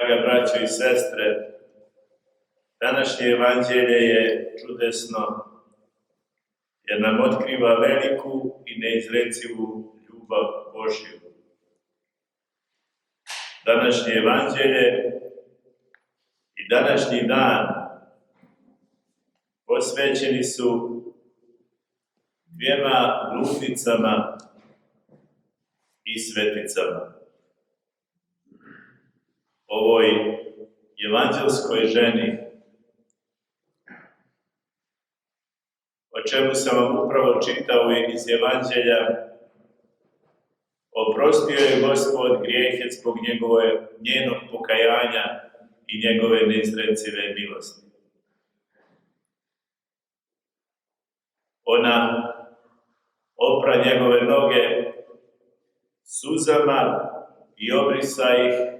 Draga braćo i sestre, današnje evanđelje je čudesno jer nam otkriva veliku i neizrecivu ljubav Božju. Današnje evanđelje i današnji dan posvećeni su dvijema bludnicama i sveticama. Ovoj evanđelskoj ženi, o čemu sam vam upravo čitao iz evanđelja, oprostio je Gospod grijehe zbog njenog pokajanja i njegove neizrecive milosti. Ona opra njegove noge suzama i obrisa ih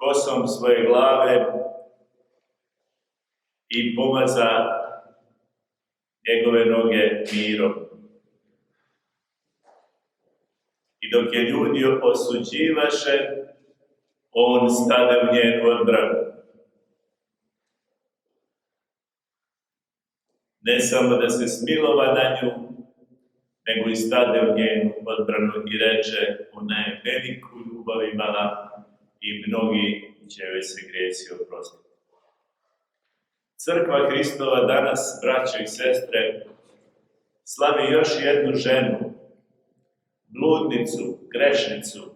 kosom svoje glave i pomaza njegove noge mirom. I dok je ljudi osuđivaše, on stade u njenu odbranu. Ne samo da se smilova na nju, nego i stade u njenu odbranu i reče, ona je veliku ljubav imala i mnogi će joj se grijesi oprostiti. Crkva Hristova danas, braćo i sestre, slavi još jednu ženu, bludnicu, grešnicu,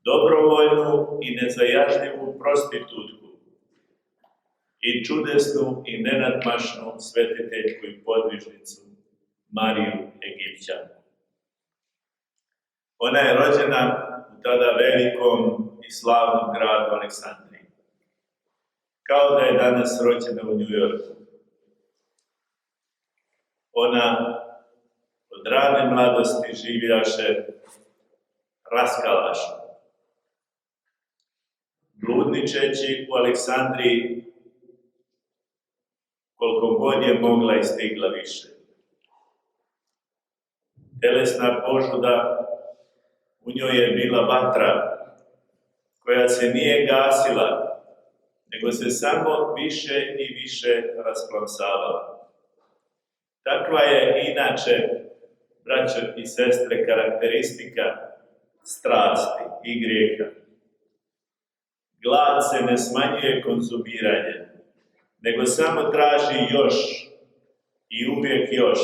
dobrovoljnu i nezajažljivu prostitutku i čudesnu i nenadmašnu svetiteljku i podvižnicu Mariju Egipćanku. Ona je rođena u tada velikom i slavnom gradu Aleksandriji, kao da je danas rođena u New Yorku. Ona od rane mladosti živjaše raskalašno, bludničeći u Aleksandriji koliko god je mogla i stigla više. Telesna požuda, u njoj je bila vatra koja se nije gasila, nego se samo više i više rasplamsavala. Takva je inače, braćo i sestre, karakteristika strasti i grijeha. Glad se ne smanjuje konzumiranjem, nego samo traži još i uvijek još.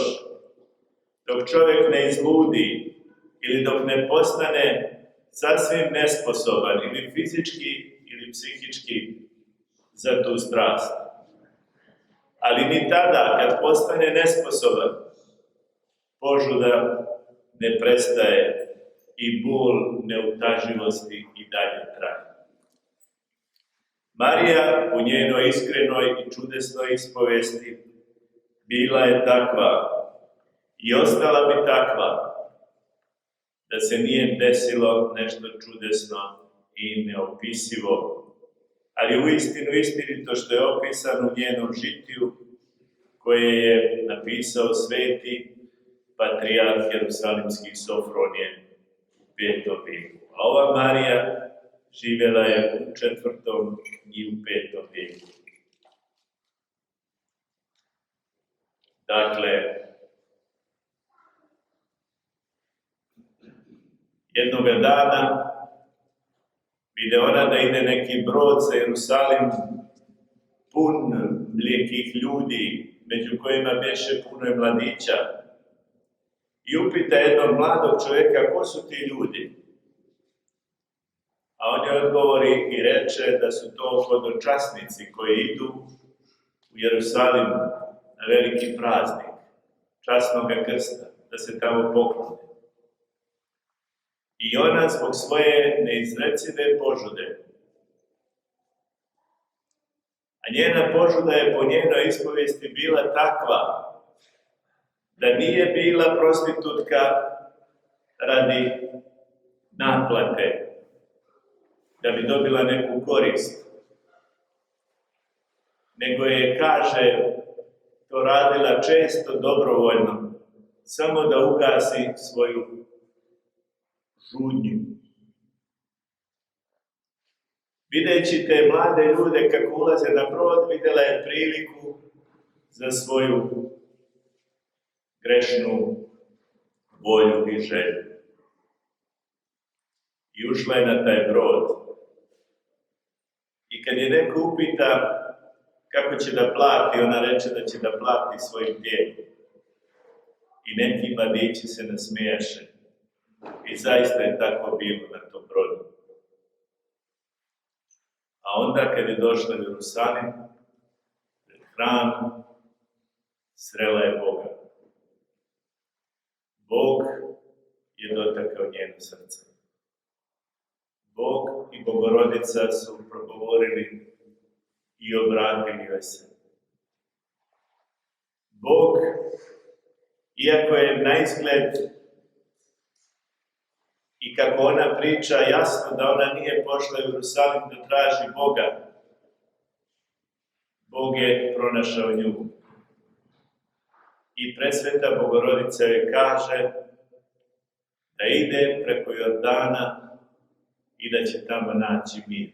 Dok čovjek ne izludi ili dok ne postane sasvim nesposoban ili fizički ili psihički za tu strast. Ali ni tada, kad postane nesposoban, požuda ne prestaje i bol neutaživosti i dalje traje. Marija u njenoj iskrenoj i čudesnoj ispovesti bila je takva i ostala bi takva da se nije desilo nešto čudesno i neopisivo, ali uistinu istinito što je opisano u njenom žitiju koje je napisao sveti patrijarh Jerusalimski Sofronije u 5. vijeku. A ova Marija živjela je u 4. i u 5. vijeku. Dakle, jednoga dana vide ona da ide neki brod za Jerusalim pun mlijekih ljudi, među kojima beše puno je mladića. I upita jednog mladog čovjeka, ko su ti ljudi? A on je odgovori i reče da su to hodočasnici koji idu u Jerusalim na veliki praznik, časnog krsta, da se tamo poklone. I ona zbog svoje neizrecive požude, a njena požuda je po njenoj ispovesti bila takva da nije bila prostitutka radi naplate, da bi dobila neku korist, nego je, kaže, to radila često dobrovoljno, samo da ugasi svoju žudnju. Videći te mlade ljude kako ulaze na brod, vidjela je priliku za svoju grešnu volju i želju. I ušla je na taj brod. I kad je neko upita kako će da plati, ona reče da će da plati svojim tijelom. I neki mladići se nasmijaše. I zaista je tako bilo na tom brodu. A onda kad je došla u Jerusalim, pred hram, srela je Boga. Bog je dotakao njeno srce. Bog i Bogorodica su progovorili i obratili joj se. Bog, iako je na izgled i kako ona priča jasno da ona nije pošla u Jerusalim da traži Boga, Bog je pronašao nju. I presveta Bogorodica joj kaže da ide preko Jordana i da će tamo naći mir,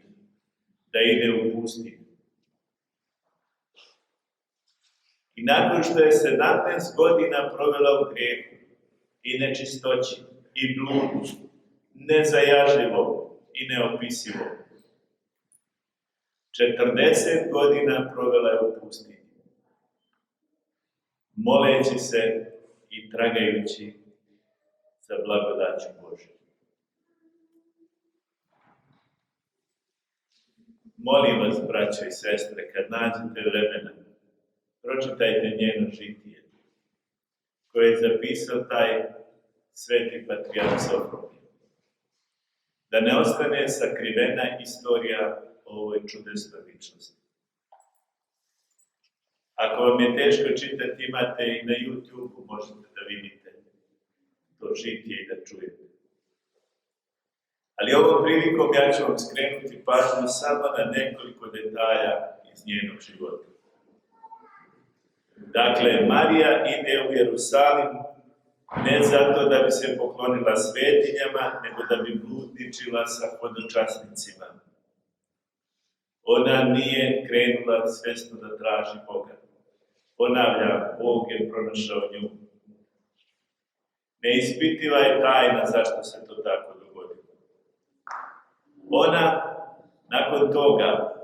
da ide u pustinju. I nakon što je 17 godina provela u grijehu i nečistoći i bludu, nezajažljivo i neopisivo, 40 godina provela je u pustinji, moleći se i tragajući za blagodaću Božju. Molim vas, braćo i sestre, kad nađete vremena, pročitajte njeno žitije, koje je zapisao taj sveti patrijarh Sofronije. Da ne ostane sakrivena istorija o ovoj čudesnoj ličnosti. Ako vam je teško čitati, imate i na YouTube-u, možete da vidite to žitije i da čujete. Ali ovom prilikom ja ću vam skrenuti pažnju samo na nekoliko detalja iz njenog života. Dakle, Marija ide u Jerusalim ne zato da bi se poklonila svetinjama, nego da bi bludničila sa hodočasnicima. Ona nije krenula svesno da traži Boga. Ponavljam, Bog je pronašao nju. Neispitiva je tajna zašto se to tako dogodilo. Ona, nakon toga,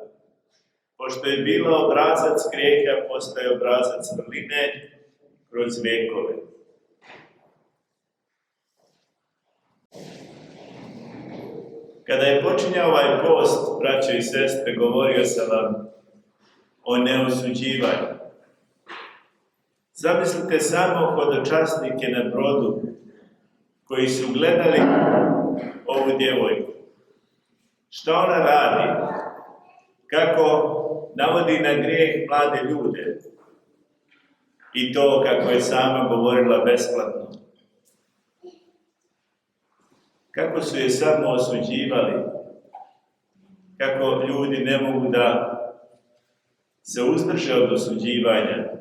pošto je bila obrazac grijeha, postaje obrazac vrline kroz vekove. Kada je počinjao ovaj post, braćo i sestre, govorio sam vam o neosuđivanju. Zamislite samo hodočasnike na brodu koji su gledali ovu djevojku. Šta ona radi? Kako navodi na grijeh mlade ljude. I to, kako je sama govorila, besplatno. Kako su je samo osuđivali. Kako ljudi ne mogu da se uzdrže od osuđivanja.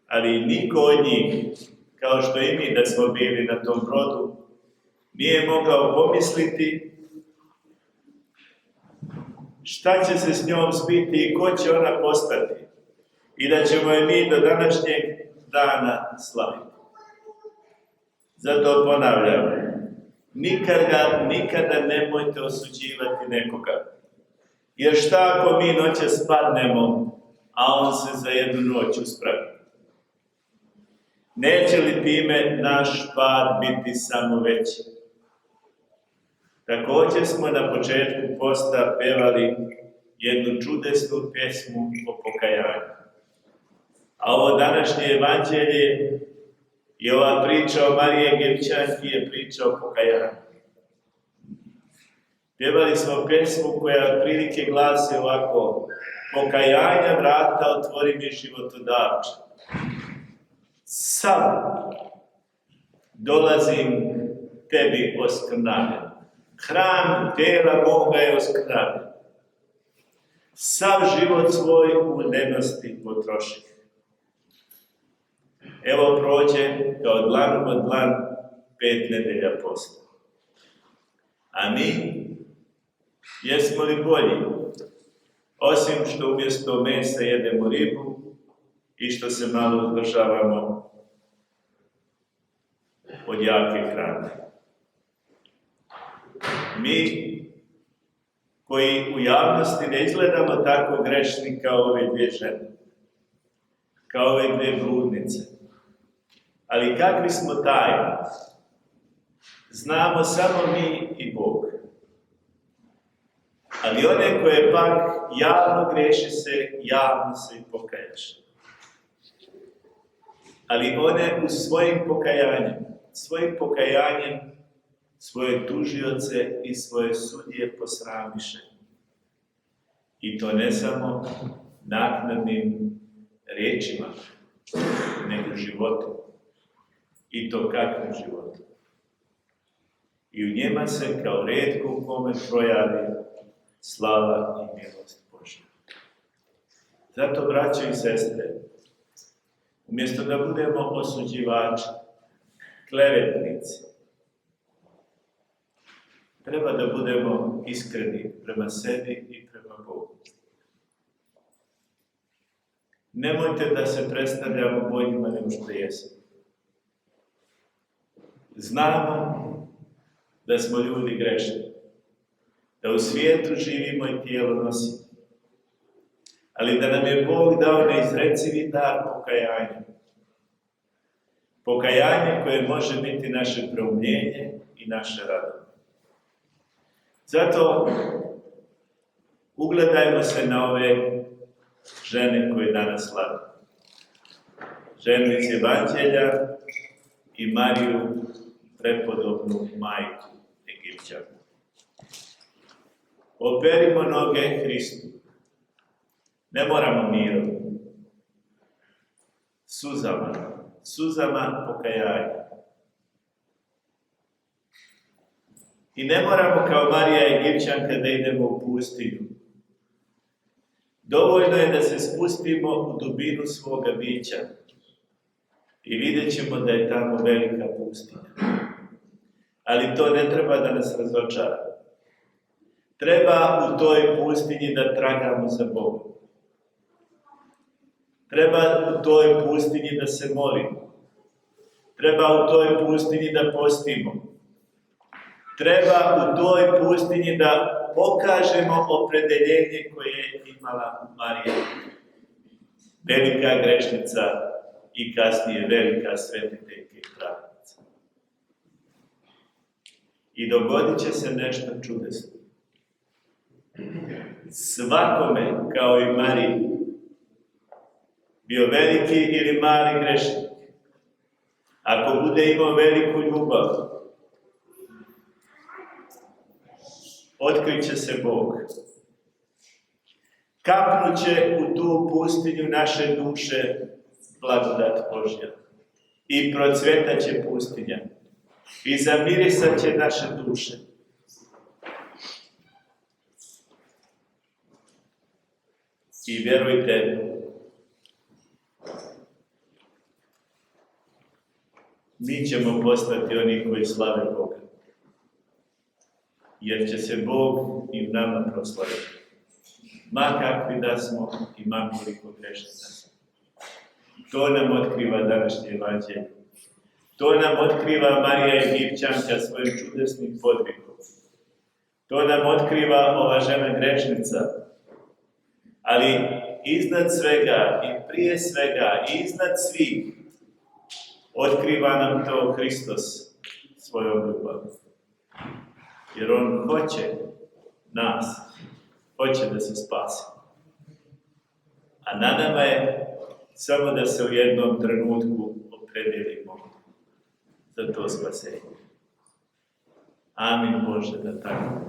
Ali niko od njih, kao što i mi da smo bili na tom brodu, nije mogao pomisliti šta će se s njom zbiti i ko će ona postati. I da ćemo je mi do današnjeg dana slaviti. Zato ponavljam, nikada nemojte osuđivati nekoga. Jer šta ako mi noćas padnemo, a on se za jednu noć uspravi? Neće li time naš pad biti samo veći? Također smo na početku posta pevali jednu čudesnu pjesmu o pokajanju. A ovo današnje evanđelje i ova priča o Mariji Egipćanki je priča o pokajanju. Pjevali smo pjesmu koja otprilike glasi ovako: pokajanja vrata otvori mi životodavče. Sam dolazim tebi oskrnavljen. Hram tela moga je oskrnavljen. Sav život svoj u nenosti potroši. Evo prođe kao dlanom od dlan 5 nedelja posta. A mi Jesmo li bolji? Osim što umjesto mesa jedemo ribu i što se malo uzdržavamo od jake hrane. Mi koji u javnosti ne izgledamo tako grešni kao ove dvije žene, kao ove dvije bludnice. Ali kakvi smo tajni, znamo samo mi i Bog. Ali one koje pak javno greši se, javno se i pokajaše. Ali one u svojim pokajanjem svoje tužioce i svoje sudije posramiše. I to ne samo naknadnim riječima, nego životom. I to kakvim životom. I u njima se kao retko u kome projavi slava i milost Božja. Zato, braćo i sestre, umjesto da budemo osuđivači, klevetnici, treba da budemo iskreni prema sebi i prema Bogu. Nemojte da se predstavljamo boljima nego što jesmo. Znamo da smo ljudi grešni, da u svijetu živimo i tijelo nosimo, ali da nam je Bog dao neizrecivi dar pokajanja. Pokajanje koje može biti naše preumljenje i naše radove. Zato ugledajmo se na ove žene koje danas slave. Ženu iz Evanđelja i Mariju, prepodobnu majku Egipćanku. Operimo noge Hristu. Ne moramo mirom. Suzama pokajanja. I ne moramo kao Marija Egipćanka da idemo u pustinju. Dovoljno je da se spustimo u dubinu svoga bića i vidjet ćemo da je tamo velika pustinja. Ali to ne treba da nas razočara. Treba u toj pustinji da tragamo za Bogom. Treba u toj pustinji da se molimo. Treba u toj pustinji da postimo. Treba u toj pustinji da pokažemo opredeljenje koje je imala Marija. Velika grešnica i kasnije velika svetiteljka i pravnica. I dogodit će se nešto čudesno. Svakome, kao i Mariji, bio veliki ili mali grešnik, ako bude imao veliku ljubav, otkrit će se Bog. Kapnut će u tu pustinju naše duše blagodat Božja. I procvjetat će pustinja. I zamirisat će naše duše. I vjerujte, mi ćemo postati oni koji slave Boga. Jer će se Bog i u nama proslaviti. Ma kakvi da smo i ma koliko grešni da smo. To nam otkriva današnje Evanđelje. To nam otkriva Marija Egipćanka svojim čudesnim podvigom. To nam otkriva ova žena grešnica. Ali iznad svega i prije svega i iznad svih otkriva nam to Hristos svojom ljubavlju. Jer on hoće nas, hoće da se spasi. A na nama je samo da se u jednom trenutku opredijelimo za to spasenje. Amin Bože da tako.